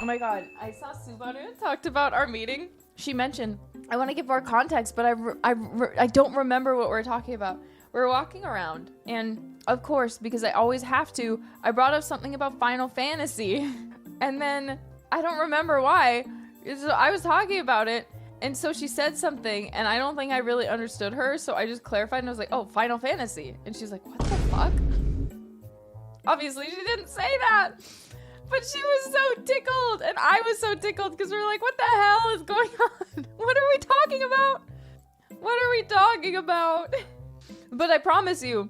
Oh my god, I saw Subaru talked about our meeting. She mentioned, I want to give more context, but I don't remember what we're talking about. We're walking around, and of course, because I always have to, I brought up something about Final Fantasy. And then, I don't remember why. I was talking about it, and so she said something, and I don't think I really understood her, so I just clarified, and I was like, oh, Final Fantasy. And she's like, what the fuck? Obviously, she didn't say that. But she was so tickled, and I was so tickled, because we were like, what the hell is going on? What are we talking about? What are we talking about? But I promise you,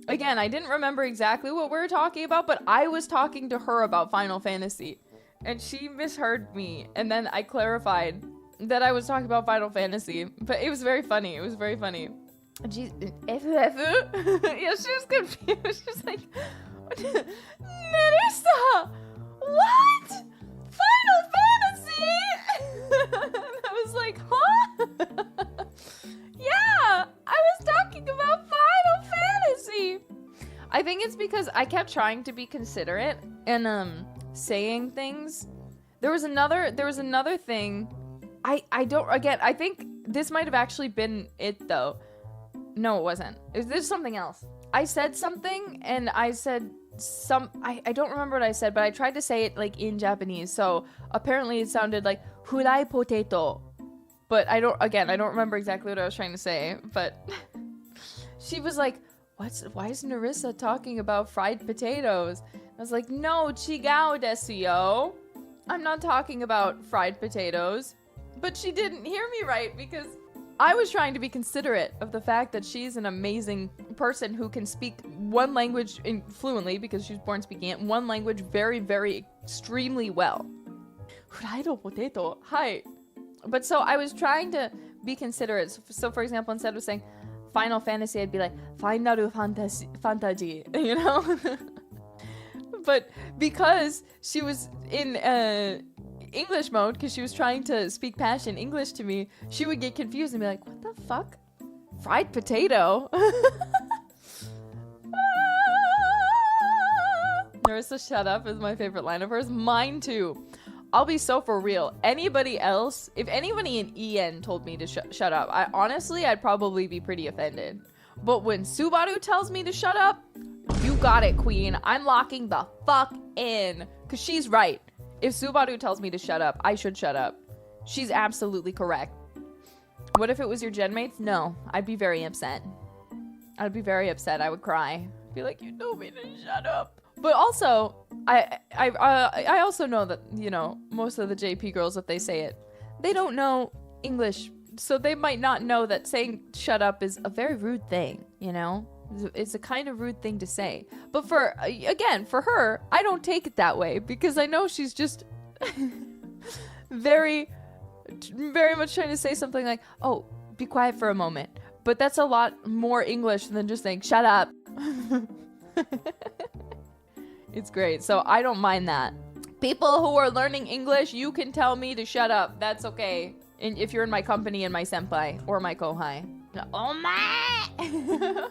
again, I didn't remember exactly what we were talking about, but I was talking to her about Final Fantasy. And she misheard me, and then I clarified that I was talking about Final Fantasy. But it was very funny. It was very funny. Jeez, FUFU? Yeah, she was confused. She was like, Nerissa! What? Final Fantasy? And I was like, huh? Yeah, I was talking about Final Fantasy. I think it's because I kept trying to be considerate and saying things. There was another thing. I think this might have actually been it though. No, it wasn't. There's something else. I said something and I said I don't remember what I said, but I tried to say it like in Japanese. So apparently it sounded like hurai potato. But I don't remember exactly what I was trying to say, but she was like, why is Nerissa talking about fried potatoes? I was like, no, chigao desu yo. I'm not talking about fried potatoes. But she didn't hear me right because I was trying to be considerate of the fact that she's an amazing person who can speak one language fluently because she was born speaking it, one language very, very extremely well. Fried potato. Hi. But so I was trying to be considerate. So for example, instead of saying Final Fantasy, I'd be like, Final Fantasy, you know? But because she was in English mode, because she was trying to speak passion English to me, she would get confused and be like, what the fuck? Fried potato? Nerissa, shut up is my favorite line of hers. Mine too. I'll be so for real. Anybody else, if anybody in EN told me to shut up, I'd probably be pretty offended. But when Subaru tells me to shut up, you got it, queen. I'm locking the fuck in. Because she's right. If Subaru tells me to shut up, I should shut up. She's absolutely correct. What if it was your genmates? No, I'd be very upset. I'd be very upset. I would cry. Be like, you told me to shut up. But also, I also know that, you know, most of the JP girls, if they say it, they don't know English. So they might not know that saying shut up is a very rude thing, you know? It's a kind of rude thing to say. But for her, I don't take it that way because I know she's just very, very much trying to say something like, oh, be quiet for a moment. But that's a lot more English than just saying, shut up. It's great. So I don't mind that. People who are learning English, you can tell me to shut up. That's okay. And if you're in my company and my senpai or my kohai. Oh my!